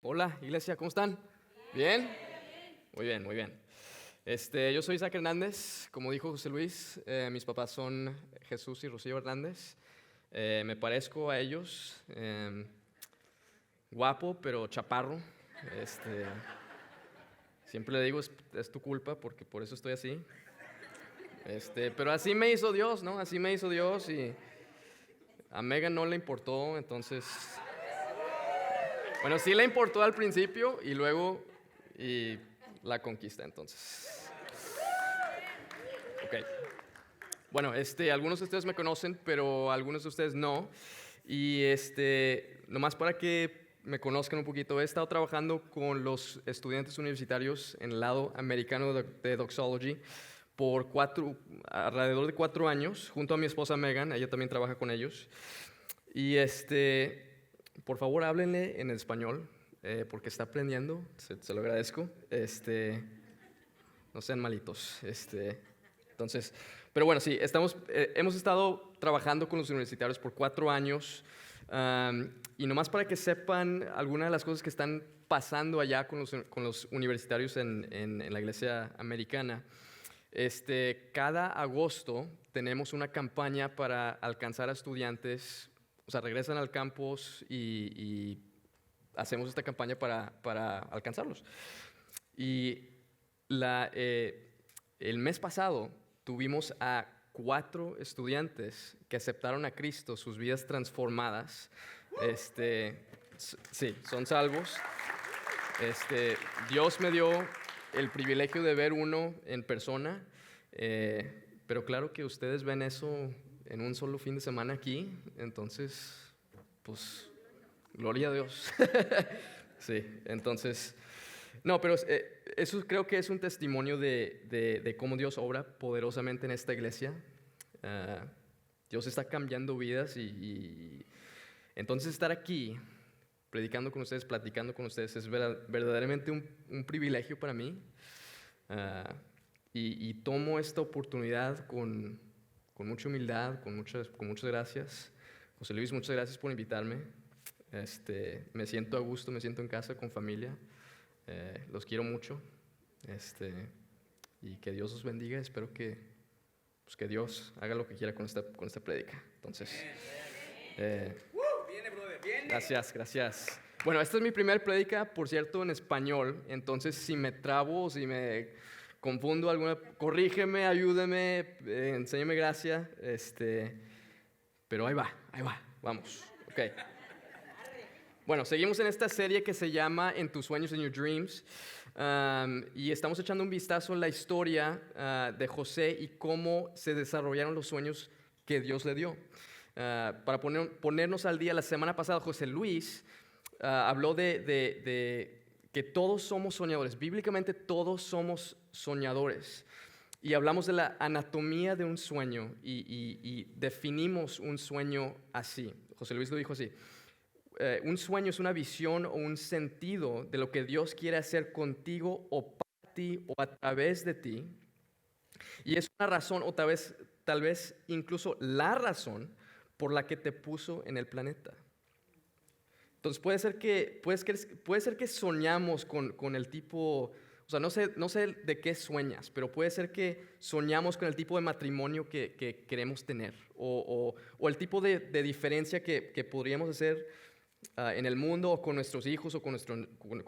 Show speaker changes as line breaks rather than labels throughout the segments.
Hola, iglesia, ¿cómo están? ¿Bien? Muy bien, muy bien. Yo soy Isaac Hernández, como dijo José Luis, mis papás son Jesús y Rocío Hernández. Me parezco a ellos, guapo pero chaparro. Este, Siempre le digo, es tu culpa porque por eso estoy así. Pero así me hizo Dios, ¿no? Así me hizo Dios y a Megan no le importó, entonces... Bueno, sí le importó al principio y luego la conquista, entonces. Ok. Bueno, algunos de ustedes me conocen, pero algunos de ustedes no. Y nomás para que me conozcan un poquito, he estado trabajando con los estudiantes universitarios en el lado americano de Doxology por alrededor de 4 años, junto a mi esposa Megan, ella también trabaja con ellos. Y por favor, háblenle en español, porque está aprendiendo, se lo agradezco. No sean malitos. Entonces, pero bueno, sí, hemos estado trabajando con los universitarios por 4 años, y nomás para que sepan algunas de las cosas que están pasando allá con los universitarios en la iglesia americana. Cada agosto tenemos una campaña para alcanzar a estudiantes. O sea, regresan al campus y hacemos esta campaña para alcanzarlos. Y el mes pasado tuvimos a 4 estudiantes que aceptaron a Cristo, sus vidas transformadas. Sí, son salvos. Dios me dio el privilegio de ver uno en persona, pero claro que ustedes ven eso en un solo fin de semana aquí, entonces, pues, gloria a Dios. Sí, entonces, no, pero eso creo que es un testimonio de cómo Dios obra poderosamente en esta iglesia. Dios está cambiando vidas y entonces estar aquí predicando con ustedes, platicando con ustedes, es verdaderamente un privilegio para mí. Y tomo esta oportunidad con mucha humildad, con muchas gracias. José Luis, muchas gracias por invitarme. Me siento a gusto, me siento en casa, con familia. Los quiero mucho. Y que Dios los bendiga. Espero que Dios haga lo que quiera con esta prédica. Entonces,
Viene, brother, viene.
Gracias. Bueno, esta es mi primer prédica, por cierto, en español. Entonces, si me trabo, si me confundo corrígeme, ayúdeme, enséñame gracia. Pero ahí va, vamos. Ok. Bueno, seguimos en esta serie que se llama En tus sueños, in your dreams. Y estamos echando un vistazo en la historia de José y cómo se desarrollaron los sueños que Dios le dio. Para ponernos al día, la semana pasada José Luis habló de que todos somos soñadores. Bíblicamente todos somos soñadores. Y hablamos de la anatomía de un sueño y definimos un sueño así. José Luis lo dijo así. Un sueño es una visión o un sentido de lo que Dios quiere hacer contigo o para ti o a través de ti. Y es una razón o tal vez incluso la razón por la que te puso en el planeta. Entonces puede ser que soñamos con el tipo, o sea, no sé de qué sueñas, pero puede ser que soñamos con el tipo de matrimonio que queremos tener o el tipo de diferencia que podríamos hacer en el mundo o con nuestros hijos o con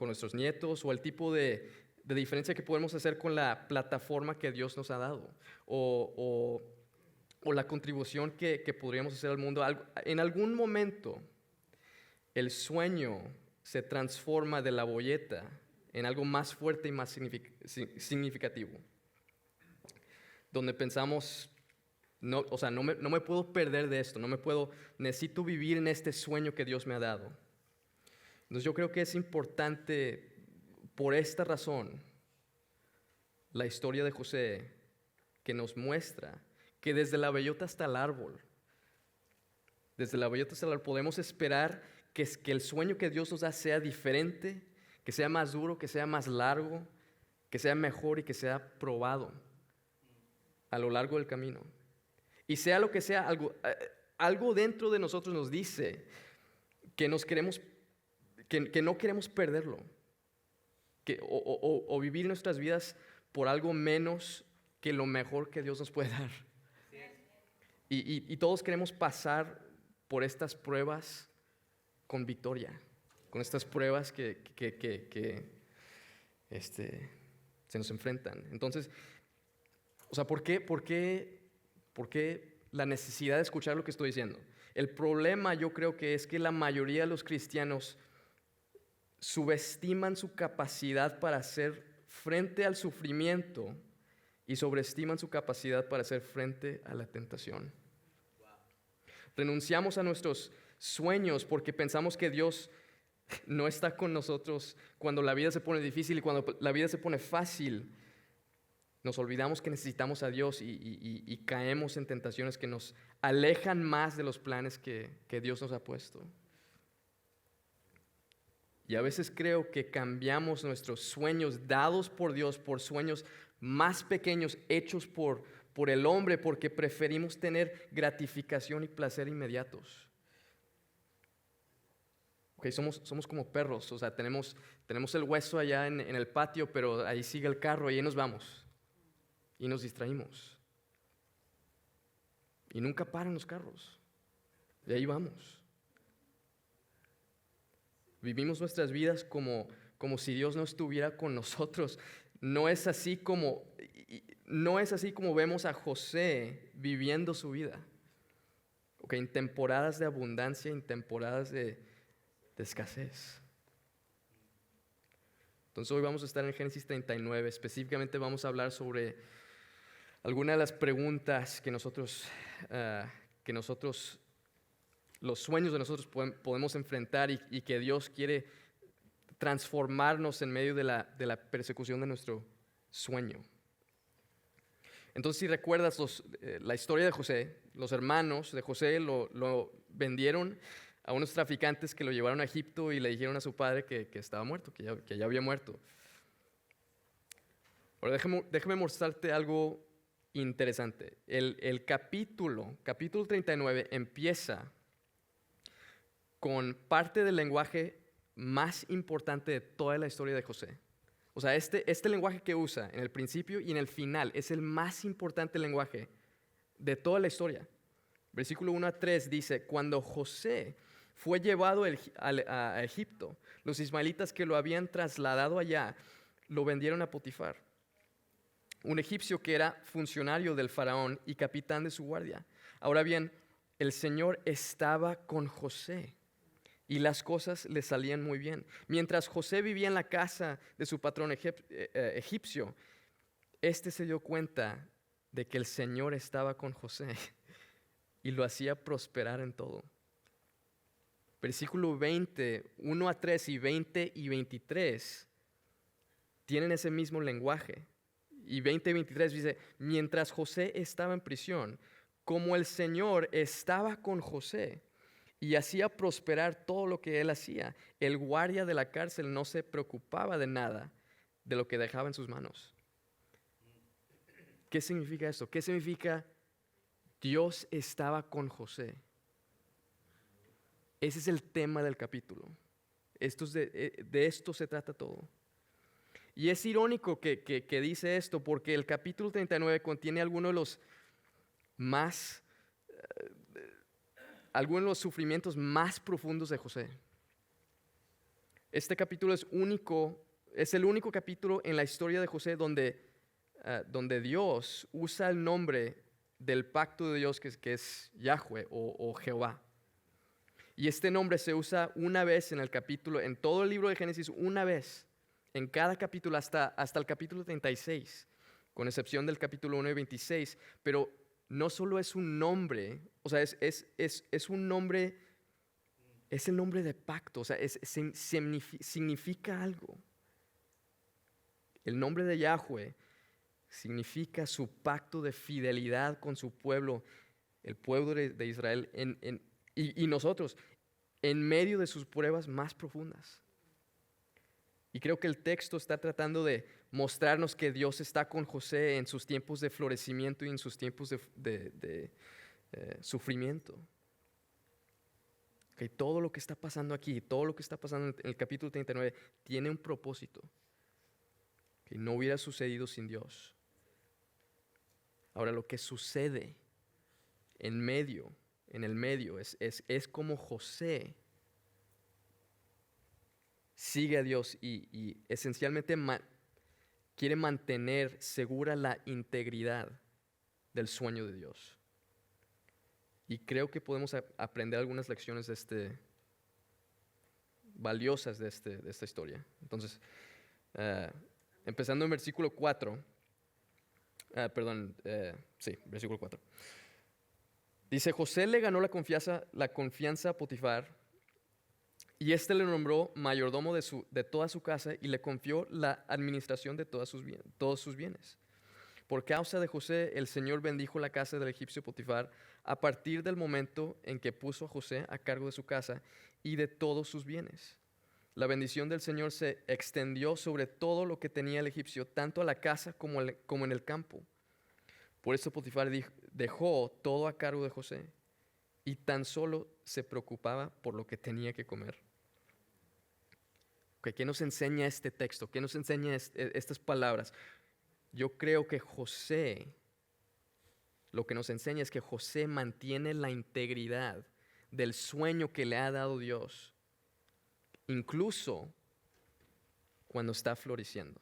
nuestros nietos, o el tipo de diferencia que podemos hacer con la plataforma que Dios nos ha dado o la contribución que podríamos hacer al mundo. En algún momento el sueño se transforma de la boyeta en algo más fuerte y más significativo, donde pensamos, no, o sea, no me puedo perder de esto, necesito vivir en este sueño que Dios me ha dado. Entonces yo creo que es importante, por esta razón, la historia de José, que nos muestra que desde la bellota hasta el árbol, podemos esperar que el sueño que Dios nos da sea diferente, que sea más duro, que sea más largo, que sea mejor y que sea probado a lo largo del camino. Y sea lo que sea, algo dentro de nosotros nos dice que que no queremos perderlo, o vivir nuestras vidas por algo menos que lo mejor que Dios nos puede dar. Y todos queremos pasar por estas pruebas con victoria, con estas pruebas que se nos enfrentan. Entonces, o sea, ¿por qué la necesidad de escuchar lo que estoy diciendo? El problema yo creo que es que la mayoría de los cristianos subestiman su capacidad para hacer frente al sufrimiento y sobreestiman su capacidad para hacer frente a la tentación. Renunciamos a nuestros sueños porque pensamos que Dios no está con nosotros cuando la vida se pone difícil y cuando la vida se pone fácil. Nos olvidamos que necesitamos a Dios y caemos en tentaciones que nos alejan más de los planes que Dios nos ha puesto. Y a veces creo que cambiamos nuestros sueños dados por Dios por sueños más pequeños hechos por el hombre porque preferimos tener gratificación y placer inmediatos. Okay, somos como perros, o sea, tenemos el hueso allá en el patio, pero ahí sigue el carro y ahí nos vamos. Y nos distraímos. Y nunca paran los carros. Y ahí vamos. Vivimos nuestras vidas como si Dios no estuviera con nosotros. No es así como vemos a José viviendo su vida. Okay, en temporadas de abundancia, en temporadas de escasez. Entonces hoy vamos a estar en Génesis 39. Específicamente vamos a hablar sobre algunas de las preguntas que nosotros, los sueños de nosotros podemos enfrentar y que Dios quiere transformarnos en medio de la persecución de nuestro sueño. Entonces, si recuerdas la historia de José, los hermanos de José lo vendieron a unos traficantes que lo llevaron a Egipto y le dijeron a su padre que estaba muerto, que ya había muerto. Ahora déjame mostrarte algo interesante. El capítulo 39 empieza con parte del lenguaje más importante de toda la historia de José. O sea, este lenguaje que usa en el principio y en el final es el más importante lenguaje de toda la historia. Versículo 1 a 3 dice: cuando José fue llevado a Egipto, los ismaelitas que lo habían trasladado allá lo vendieron a Potifar, un egipcio que era funcionario del faraón y capitán de su guardia. Ahora bien, el Señor estaba con José y las cosas le salían muy bien. Mientras José vivía en la casa de su patrón egipcio, este se dio cuenta de que el Señor estaba con José y lo hacía prosperar en todo. Versículo 20, 1 a 3 y 20 y 23 tienen ese mismo lenguaje. Y 20 y 23 dice: mientras José estaba en prisión, como el Señor estaba con José y hacía prosperar todo lo que él hacía, el guardia de la cárcel no se preocupaba de nada de lo que dejaba en sus manos. ¿Qué significa esto? ¿Qué significa Dios estaba con José? Ese es el tema del capítulo. De esto se trata todo. Y es irónico que dice esto porque el capítulo 39 contiene algunos de los sufrimientos más profundos de José. Este capítulo es el único capítulo en la historia de José donde Dios usa el nombre del pacto de Dios que es Yahweh o Jehová. Y este nombre se usa una vez en todo el libro de Génesis, una vez. En cada capítulo hasta el capítulo 36, con excepción del capítulo 1 y 26, pero no solo es un nombre, o sea, es un nombre, es el nombre de pacto, o sea, significa algo. El nombre de Yahweh significa su pacto de fidelidad con su pueblo, el pueblo de Israel, y nosotros, en medio de sus pruebas más profundas. Y creo que el texto está tratando de mostrarnos que Dios está con José en sus tiempos de florecimiento y en sus tiempos de sufrimiento. Okay, todo lo que está pasando aquí, todo lo que está pasando en el capítulo 39, tiene un propósito que no hubiera sucedido sin Dios. Ahora, lo que sucede en el medio, es como José sigue a Dios y esencialmente quiere mantener segura la integridad del sueño de Dios. Y creo que podemos aprender algunas lecciones valiosas de esta historia. Entonces, empezando en versículo 4, versículo 4. Dice, José le ganó la confianza a Potifar, y éste le nombró mayordomo de toda su casa y le confió la administración de todos sus bienes. Por causa de José, el Señor bendijo la casa del egipcio Potifar a partir del momento en que puso a José a cargo de su casa y de todos sus bienes. La bendición del Señor se extendió sobre todo lo que tenía el egipcio, tanto a la casa como en el campo. Por eso Potifar dejó todo a cargo de José y tan solo se preocupaba por lo que tenía que comer. ¿Qué nos enseña este texto? ¿Qué nos enseña estas palabras? Yo creo que lo que nos enseña es que José mantiene la integridad del sueño que le ha dado Dios, incluso cuando está floreciendo.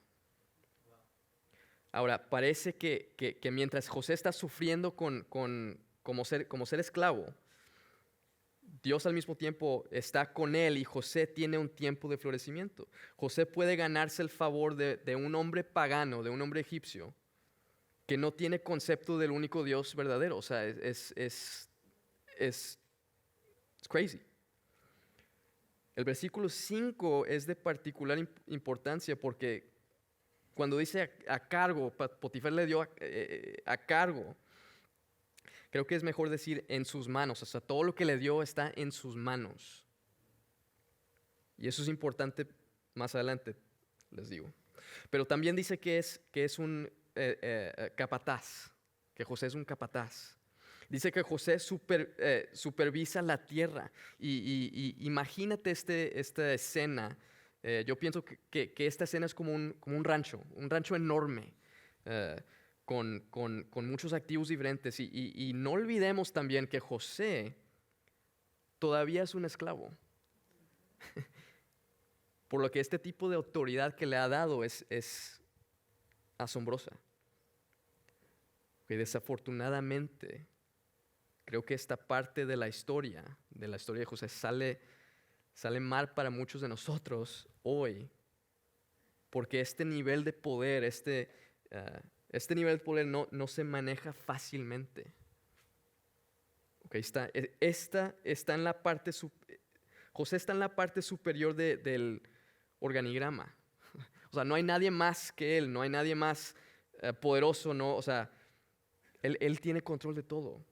Ahora, parece que mientras José está sufriendo como ser esclavo, Dios al mismo tiempo está con él y José tiene un tiempo de florecimiento. José puede ganarse el favor de un hombre pagano, de un hombre egipcio, que no tiene concepto del único Dios verdadero. O sea, es crazy. El versículo 5 es de particular importancia porque cuando dice a cargo, Potifar le dio a cargo. Creo que es mejor decir en sus manos. O sea, todo lo que le dio está en sus manos. Y eso es importante más adelante, les digo. Pero también dice que es un capataz, que José es un capataz. Dice que José supervisa la tierra. Y imagínate esta escena. Yo pienso que esta escena es como un rancho enorme. Con muchos activos diferentes. Y no olvidemos también que José todavía es un esclavo. Por lo que este tipo de autoridad que le ha dado es asombrosa. Y desafortunadamente, creo que esta parte de la historia de José sale mal para muchos de nosotros hoy. Porque este nivel de poder, este nivel de poder no se maneja fácilmente. Okay, está en la parte José está en la parte superior del organigrama. O sea, no hay nadie más que él, no hay nadie más poderoso, no, o sea, él tiene control de todo.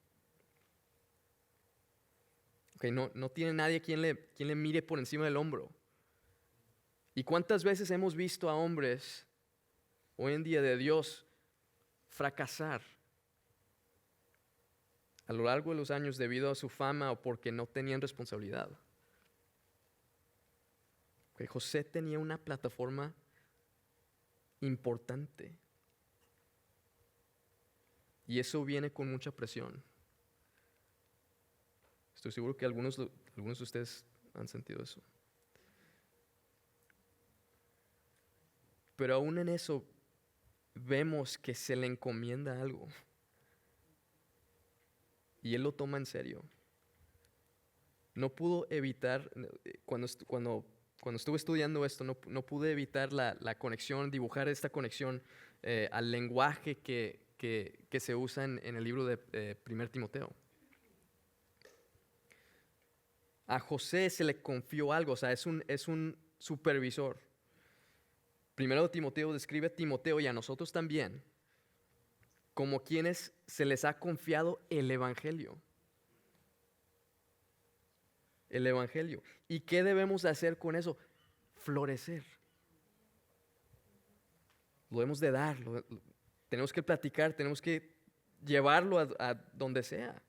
Okay, no tiene nadie quien le mire por encima del hombro. ¿Y cuántas veces hemos visto a hombres hoy en día de Dios fracasar a lo largo de los años debido a su fama o porque no tenían responsabilidad? Okay, José tenía una plataforma importante y eso viene con mucha presión. Estoy seguro que algunos de ustedes han sentido eso. Pero aún en eso vemos que se le encomienda algo y él lo toma en serio. No pudo evitar, cuando estuve estudiando esto, no pude evitar la conexión, dibujar esta conexión al lenguaje que se usa en el libro de 1 Timoteo. A José se le confió algo, o sea, es un supervisor. Primero Timoteo describe a Timoteo y a nosotros también como quienes se les ha confiado el Evangelio. El Evangelio. ¿Y qué debemos de hacer con eso? Florecer. Lo debemos de dar. Tenemos que platicar, tenemos que llevarlo a donde sea.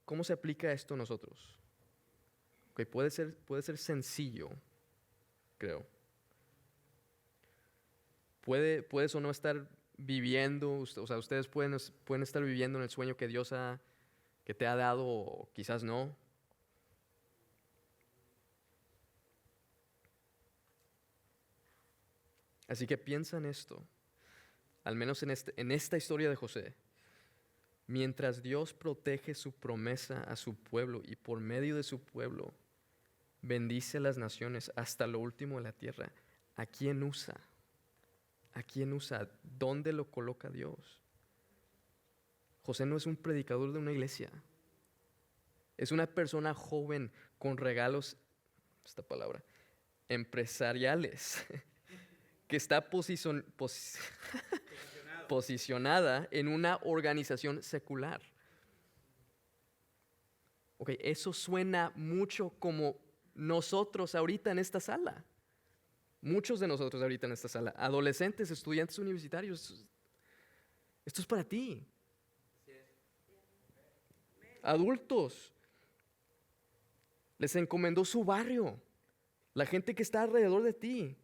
¿Cómo se aplica esto a nosotros? Okay, puede ser sencillo, creo. Puedes o no estar viviendo, o sea, ustedes pueden estar viviendo en el sueño que Dios que te ha dado, o quizás no. Así que piensa en esto, al menos en esta historia de José. Mientras Dios protege su promesa a su pueblo y por medio de su pueblo bendice las naciones hasta lo último de la tierra, ¿a quién usa? ¿A quién usa? ¿Dónde lo coloca Dios? José no es un predicador de una iglesia. Es una persona joven con regalos, esta palabra, empresariales, que está posicionada en una organización secular. Ok, eso suena mucho como nosotros ahorita en esta sala. Muchos de nosotros ahorita en esta sala, adolescentes, estudiantes universitarios, esto es para ti. Adultos, les encomendó su barrio, la gente que está alrededor de ti.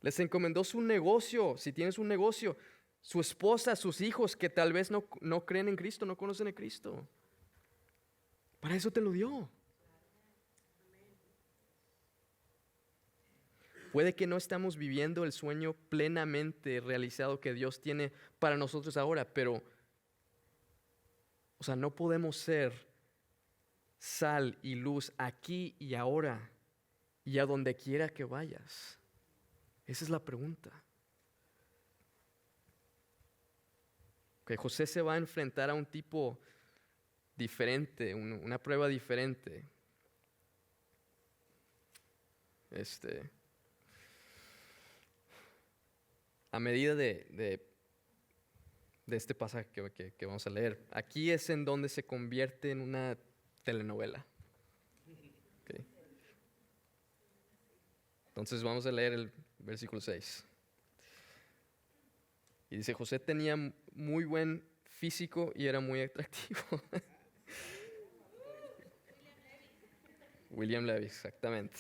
Les encomendó su negocio, si tienes un negocio, su esposa, sus hijos que tal vez no creen en Cristo, no conocen a Cristo. Para eso te lo dio. Puede que no estamos viviendo el sueño plenamente realizado que Dios tiene para nosotros ahora, pero, o sea, no podemos ser sal y luz aquí y ahora y a donde quiera que vayas. Esa es la pregunta. Que José se va a enfrentar a un tipo diferente, una prueba diferente. A medida de este pasaje que vamos a leer, aquí es en donde se convierte en una telenovela. Okay. Entonces vamos a leer el versículo 6. Y dice, José tenía muy buen físico y era muy atractivo. William Levy, exactamente.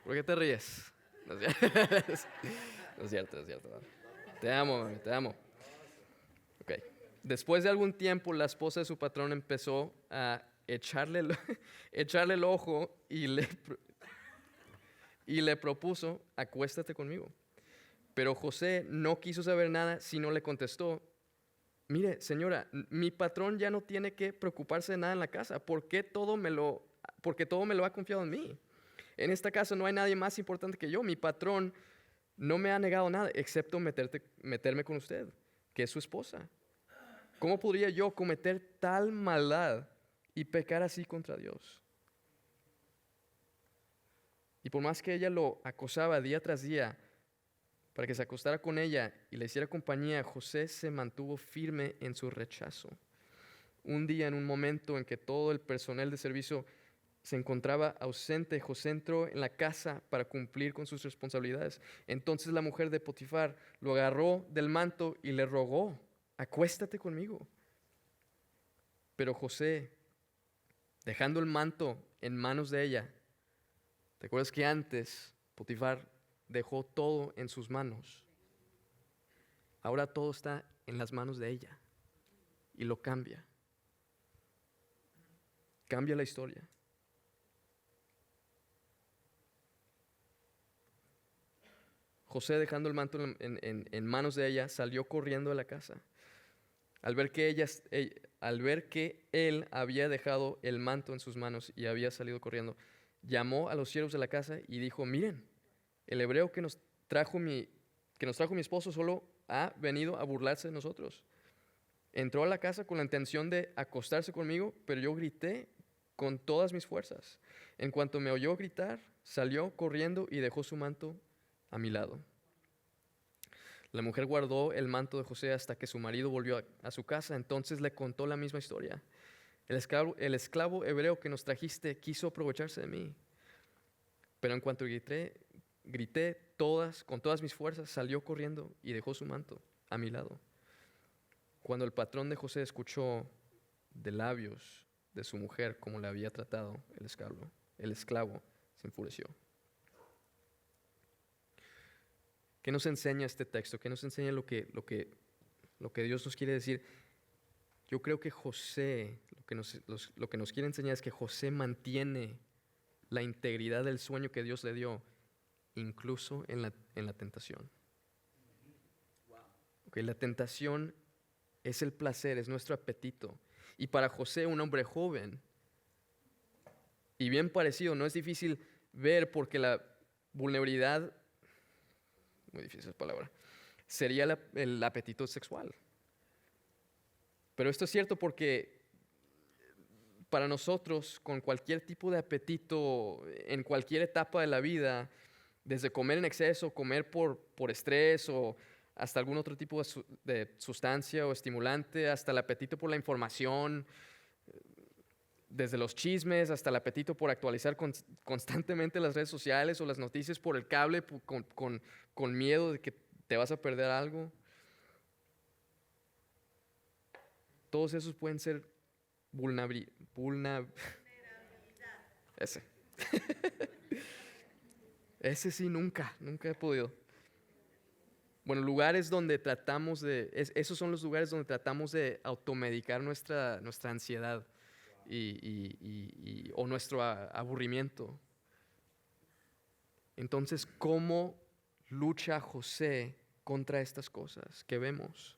¿Por qué te ríes? No es cierto. Te amo, mami, te amo. Ok. Después de algún tiempo, la esposa de su patrón empezó a echarle el ojo y le propuso, acuéstate conmigo. Pero José no quiso saber nada, sino le contestó, mire, señora, mi patrón ya no tiene que preocuparse de nada en la casa, porque todo me lo ha confiado en mí. En esta casa no hay nadie más importante que yo. Mi patrón no me ha negado nada, excepto meterme con usted, que es su esposa. ¿Cómo podría yo cometer tal maldad y pecar así contra Dios? Y por más que ella lo acosaba día tras día para que se acostara con ella y le hiciera compañía, José se mantuvo firme en su rechazo. Un día, en un momento en que todo el personal de servicio se encontraba ausente, José entró en la casa para cumplir con sus responsabilidades. Entonces la mujer de Potifar lo agarró del manto y le rogó, acuéstate conmigo. Pero José, dejando el manto en manos de ella, ¿te acuerdas que antes Potifar dejó todo en sus manos? Ahora todo está en las manos de ella y lo cambia. Cambia la historia. José, dejando el manto en manos de ella, salió corriendo de la casa. Al ver que él había dejado el manto en sus manos y había salido corriendo, llamó a los siervos de la casa y dijo, miren, el hebreo que nos trajo mi esposo solo ha venido a burlarse de nosotros. Entró a la casa con la intención de acostarse conmigo, pero yo grité con todas mis fuerzas. En cuanto me oyó gritar, salió corriendo y dejó su manto a mi lado. La mujer guardó el manto de José hasta que su marido volvió a su casa. Entonces le contó la misma historia. El esclavo hebreo que nos trajiste quiso aprovecharse de mí. Pero en cuanto grité con todas mis fuerzas, salió corriendo y dejó su manto a mi lado. Cuando el patrón de José escuchó de labios de su mujer cómo le había tratado el esclavo se enfureció. ¿Qué nos enseña este texto? ¿Qué nos enseña lo que Dios nos quiere decir? Yo creo que José, lo que nos quiere enseñar es que José mantiene la integridad del sueño que Dios le dio, incluso en la tentación. Okay, la tentación es el placer, es nuestro apetito. Y para José, un hombre joven, y bien parecido, no es difícil ver porque la vulnerabilidad, muy difícil palabra, sería el apetito sexual. Pero esto es cierto porque para nosotros, con cualquier tipo de apetito, en cualquier etapa de la vida, desde comer en exceso, comer por estrés o hasta algún otro tipo de sustancia o estimulante, hasta el apetito por la información, desde los chismes hasta el apetito por actualizar constantemente las redes sociales o las noticias por el cable con miedo de que te vas a perder algo. Todos esos pueden ser Ese sí, nunca he podido. Bueno, lugares donde esos son los lugares donde tratamos de automedicar nuestra ansiedad o nuestro aburrimiento. Entonces, ¿cómo lucha José contra estas cosas que vemos?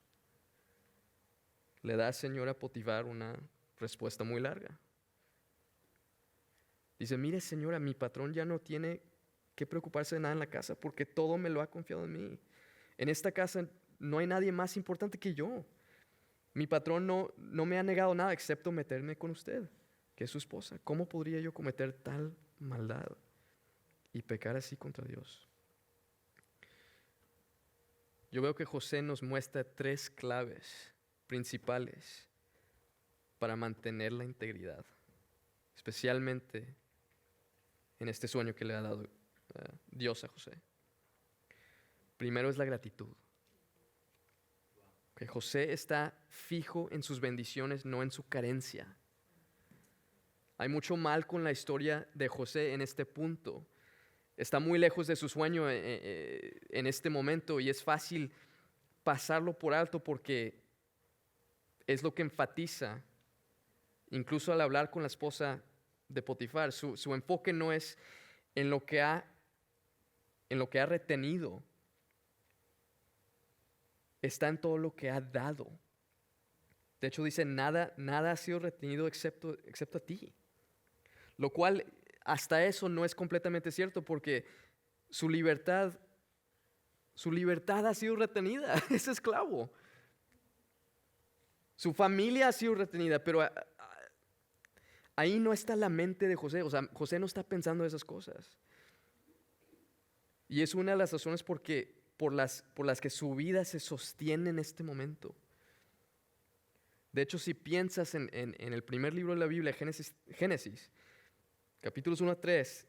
Le da al señor a Potifar una respuesta muy larga. Dice, mire señora, mi patrón ya no tiene que preocuparse de nada en la casa porque todo me lo ha confiado en mí. En esta casa no hay nadie más importante que yo. Mi patrón no me ha negado nada excepto meterme con usted, que es su esposa. ¿Cómo podría yo cometer tal maldad y pecar así contra Dios? Yo veo que José nos muestra 3 claves principales para mantener la integridad, especialmente en este sueño que le ha dado Dios a José. Primero es la gratitud. Que José está fijo en sus bendiciones, no en su carencia. Hay mucho mal con la historia de José en este punto. Está muy lejos de su sueño en este momento y es fácil pasarlo por alto porque es lo que enfatiza, incluso al hablar con la esposa de Potifar. Su enfoque no es en lo que ha retenido, está en todo lo que ha dado. De hecho dice, nada ha sido retenido excepto a ti. Lo cual hasta eso no es completamente cierto porque su libertad ha sido retenida, es esclavo. Su familia ha sido retenida, pero ahí no está la mente de José. O sea, José no está pensando esas cosas. Y es una de las razones por las que su vida se sostiene en este momento. De hecho, si piensas en el primer libro de la Biblia, Génesis, capítulos 1 a 3,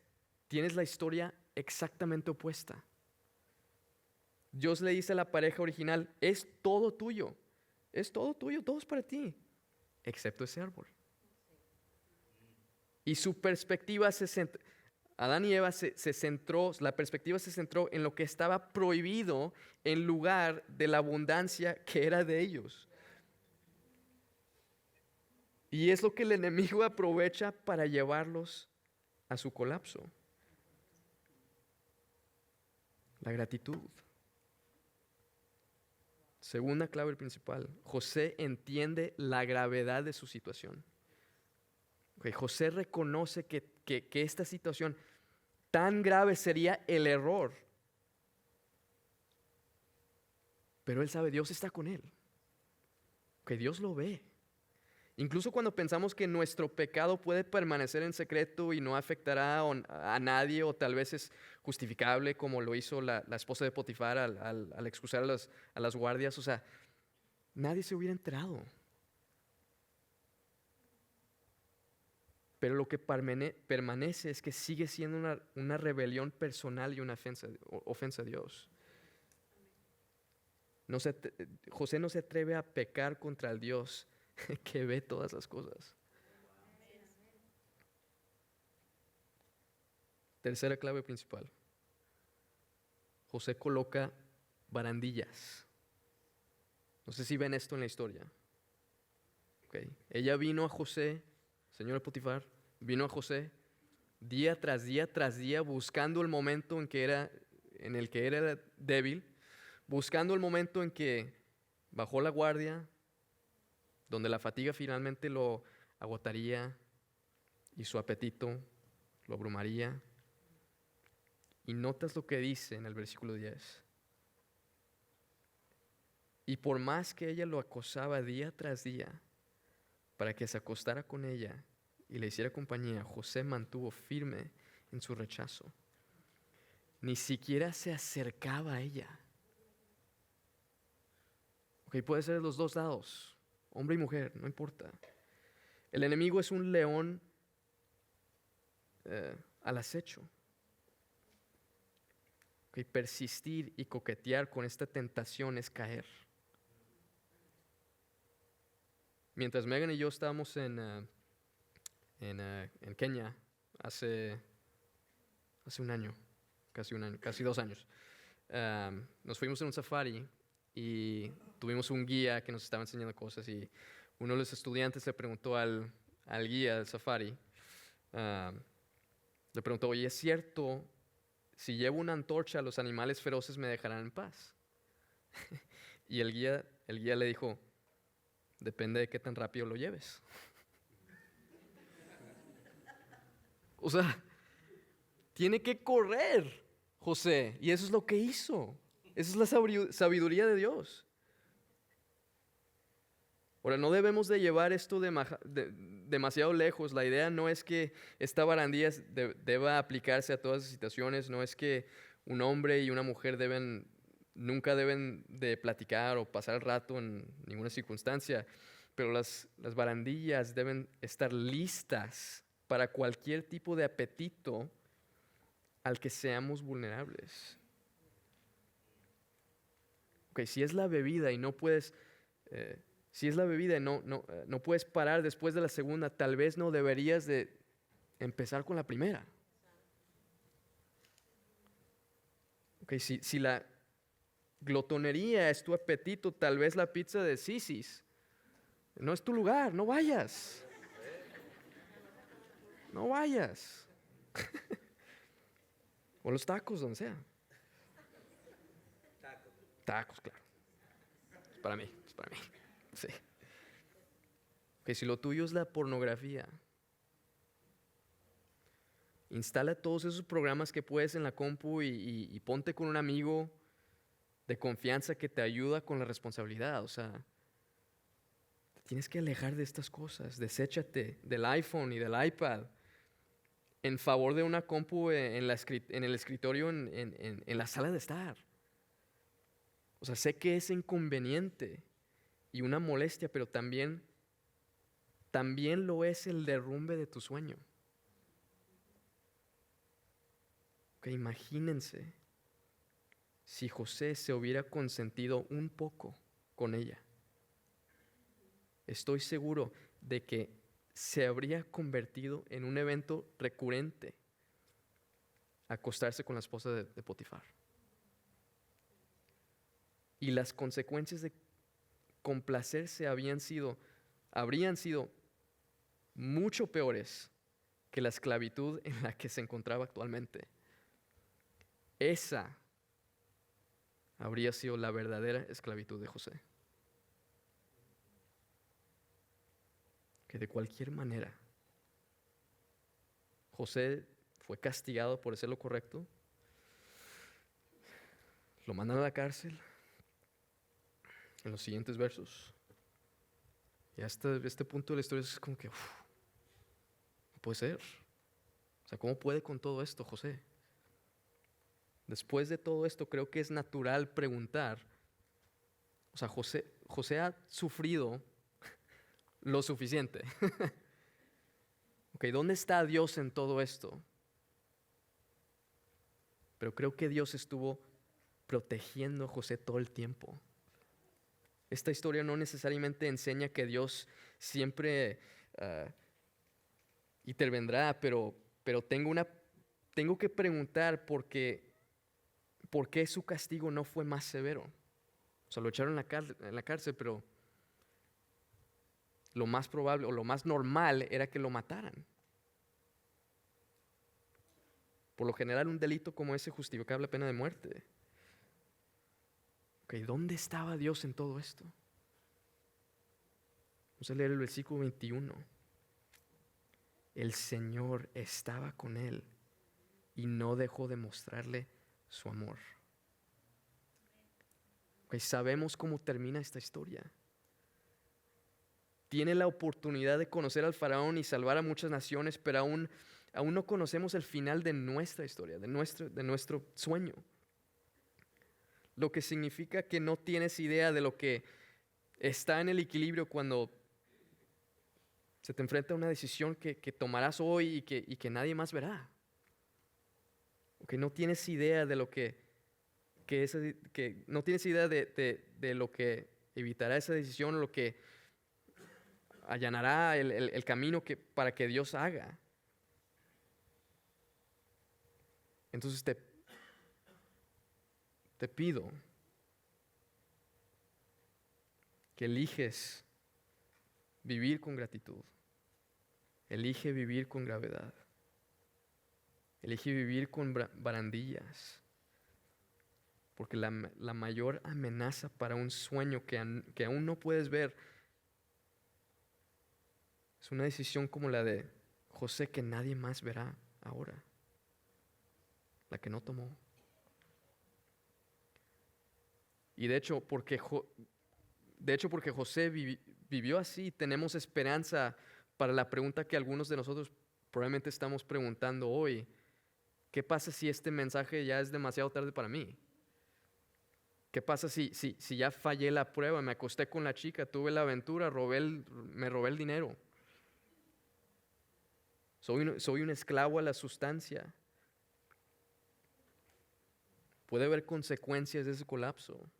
tienes la historia exactamente opuesta. Dios le dice a la pareja original, es todo tuyo, todo es para ti, excepto ese árbol. Y su perspectiva Adán y Eva la perspectiva se centró en lo que estaba prohibido en lugar de la abundancia que era de ellos. Y es lo que el enemigo aprovecha para llevarlos a su colapso. La gratitud. Segunda clave principal, José entiende la gravedad de su situación. José reconoce que esta situación tan grave sería el error. Pero él sabe, Dios está con él. Que Dios lo ve. Incluso cuando pensamos que nuestro pecado puede permanecer en secreto y no afectará a nadie, o tal vez es justificable como lo hizo la esposa de Potifar al excusar a las guardias, o sea, nadie se hubiera enterado. Pero lo que permanece es que sigue siendo una rebelión personal y una ofensa a Dios. José no se atreve a pecar contra el Dios que ve todas las cosas. Tercera clave principal. José coloca barandillas. No sé si ven esto en la historia. Okay. Ella vino a José, señora Potifar, vino a José día tras día tras día buscando el momento en el que era débil, buscando el momento en que bajó la guardia, donde la fatiga finalmente lo agotaría y su apetito lo abrumaría. Y notas lo que dice en el versículo 10. Y por más que ella lo acosaba día tras día para que se acostara con ella y le hiciera compañía, José mantuvo firme en su rechazo. Ni siquiera se acercaba a ella. Ok, puede ser de los dos lados, hombre y mujer, no importa. El enemigo es un león al acecho. Okay, persistir y coquetear con esta tentación es caer. Mientras Megan y yo estábamos en Kenia hace un año, casi 2 años, nos fuimos en un safari y tuvimos un guía que nos estaba enseñando cosas y uno de los estudiantes le preguntó al guía del safari, le preguntó, oye, ¿es cierto? Si llevo una antorcha, los animales feroces me dejarán en paz. Y el guía le dijo, depende de qué tan rápido lo lleves. O sea, tiene que correr José. Y eso es lo que hizo. Esa es la sabiduría de Dios. Ahora, no debemos de llevar esto demasiado lejos. La idea no es que esta barandilla deba aplicarse a todas las situaciones. No es que un hombre y una mujer nunca deben de platicar o pasar el rato en ninguna circunstancia. Pero las barandillas deben estar listas para cualquier tipo de apetito al que seamos vulnerables. Ok, si es la bebida y no puedes... Si es la bebida y no puedes parar después de la segunda, tal vez no deberías de empezar con la primera. Okay, si la glotonería es tu apetito, tal vez la pizza de Sisi's no es tu lugar, no vayas. No vayas. O los tacos, donde sea. Tacos, claro. Es para mí. Sí. Que si lo tuyo es la pornografía, instala todos esos programas que puedes en la compu y ponte con un amigo de confianza que te ayuda con la responsabilidad. O sea, tienes que alejar de estas cosas. Deséchate del iPhone y del iPad en favor de una compu en el escritorio, en la sala de estar. O sea, sé que es inconveniente y una molestia, pero también lo es el derrumbe de tu sueño. Okay, imagínense si José se hubiera consentido un poco con ella. Estoy seguro de que se habría convertido en un evento recurrente acostarse con la esposa de Potifar. Y las consecuencias de complacerse habrían sido mucho peores que la esclavitud en la que se encontraba actualmente. Esa habría sido la verdadera esclavitud de José. Que de cualquier manera, José fue castigado por hacer lo correcto, lo mandan a la cárcel, en los siguientes versos. Y hasta este punto de la historia es como que, no puede ser. O sea, ¿cómo puede con todo esto, José? Después de todo esto, creo que es natural preguntar, o sea, José ha sufrido lo suficiente. Okay, ¿dónde está Dios en todo esto? Pero creo que Dios estuvo protegiendo a José todo el tiempo. Esta historia no necesariamente enseña que Dios siempre intervendrá, pero tengo que preguntar por qué su castigo no fue más severo. O sea, lo echaron en la cárcel, pero lo más probable o lo más normal era que lo mataran. Por lo general, un delito como ese justificaba la pena de muerte. Okay, ¿dónde estaba Dios en todo esto? Vamos a leer el versículo 21. El Señor estaba con él y no dejó de mostrarle su amor. Okay, sabemos cómo termina esta historia. Tiene la oportunidad de conocer al faraón y salvar a muchas naciones, pero aún no conocemos el final de nuestra historia, de nuestro sueño. Lo que significa que no tienes idea de lo que está en el equilibrio cuando se te enfrenta a una decisión que tomarás hoy y que nadie más verá. Que no tienes idea de lo que no tienes idea de lo que evitará esa decisión, o lo que allanará el camino para que Dios haga. Entonces te pido que eliges vivir con gratitud. Elige vivir con gravedad. Elige vivir con barandillas. Porque la mayor amenaza para un sueño que aún no puedes ver es una decisión como la de José, que nadie más verá ahora. La que no tomó. Y de hecho, porque José vivió así, tenemos esperanza para la pregunta que algunos de nosotros probablemente estamos preguntando hoy. ¿Qué pasa si este mensaje ya es demasiado tarde para mí? ¿Qué pasa si ya fallé la prueba, me acosté con la chica, tuve la aventura, me robé el dinero? Soy un esclavo a la sustancia. Puede haber consecuencias de ese colapso,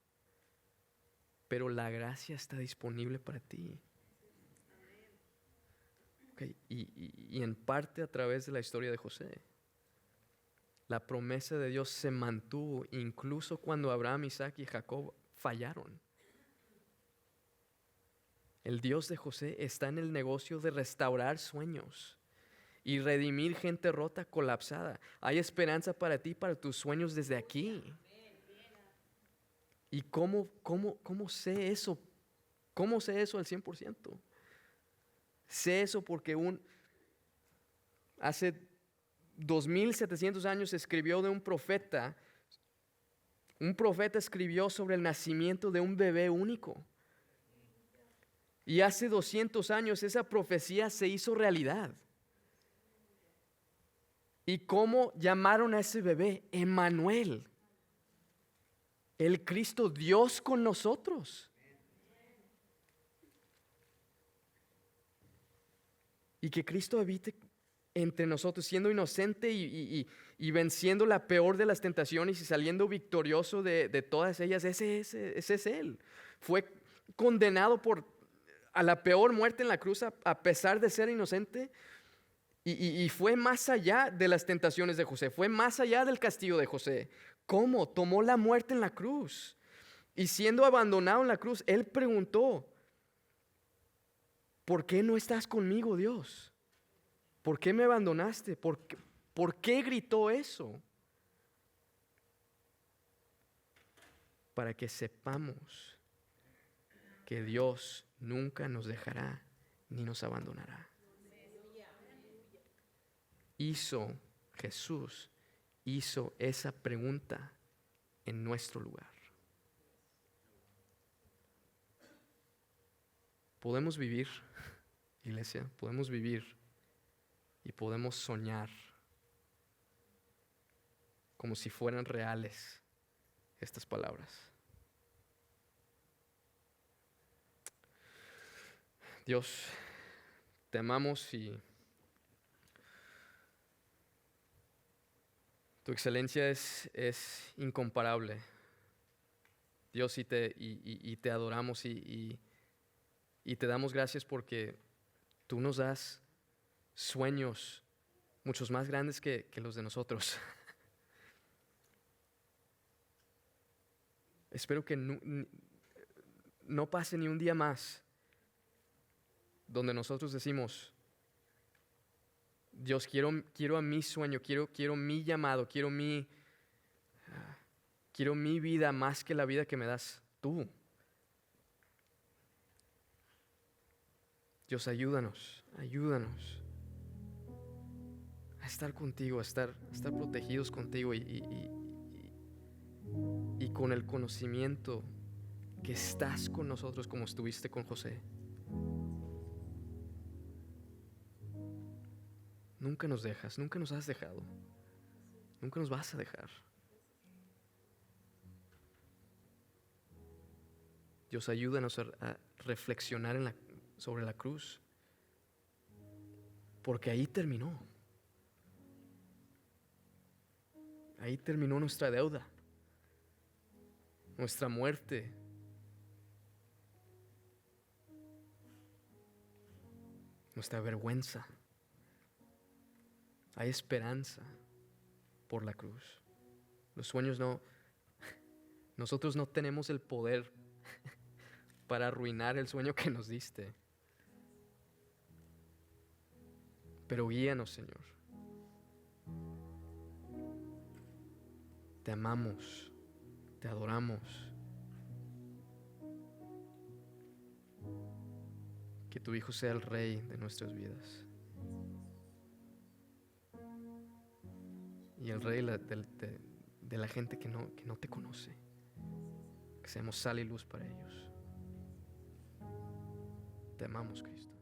pero la gracia está disponible para ti. Okay. Y en parte a través de la historia de José. La promesa de Dios se mantuvo incluso cuando Abraham, Isaac y Jacob fallaron. El Dios de José está en el negocio de restaurar sueños y redimir gente rota, colapsada. Hay esperanza para ti, para tus sueños desde aquí. ¿Y cómo sé eso? ¿Cómo sé eso al 100%? Sé eso porque hace 2700 años escribió de un profeta. Un profeta escribió sobre el nacimiento de un bebé único. Y hace 200 años esa profecía se hizo realidad. ¿Y cómo llamaron a ese bebé? Emmanuel. El Cristo, Dios con nosotros. Y que Cristo habite entre nosotros, siendo inocente y venciendo la peor de las tentaciones y saliendo victorioso de todas ellas. Ese es Él. Fue condenado a la peor muerte en la cruz a pesar de ser inocente. Y fue más allá de las tentaciones de José. Fue más allá del castigo de José. ¿Cómo? Tomó la muerte en la cruz. Y siendo abandonado en la cruz, Él preguntó: ¿por qué no estás conmigo, Dios? ¿Por qué me abandonaste? ¿Por qué gritó eso? Para que sepamos que Dios nunca nos dejará ni nos abandonará. Jesús hizo esa pregunta en nuestro lugar. Podemos vivir, iglesia, podemos vivir y podemos soñar como si fueran reales estas palabras. Dios, te amamos y tu excelencia es incomparable. Dios, y te adoramos y te damos gracias porque tú nos das sueños muchos más grandes que los de nosotros. Espero que no pase ni un día más donde nosotros decimos, Dios, quiero a mi sueño, quiero mi llamado, quiero mi vida más que la vida que me das tú. Dios, ayúdanos a estar contigo, a estar protegidos contigo y con el conocimiento que estás con nosotros como estuviste con José. Nunca nos dejas, nunca nos has dejado, nunca nos vas a dejar. Dios, ayúdanos a reflexionar sobre la cruz, porque ahí terminó. Ahí terminó nuestra deuda, nuestra muerte, nuestra vergüenza. Hay esperanza por la cruz. Los sueños nosotros no tenemos el poder para arruinar el sueño que nos diste. Pero guíanos, Señor. Te amamos, te adoramos. Que tu Hijo sea el Rey de nuestras vidas. Y el Rey de la gente que no te conoce. Que seamos sal y luz para ellos. Te amamos, Cristo.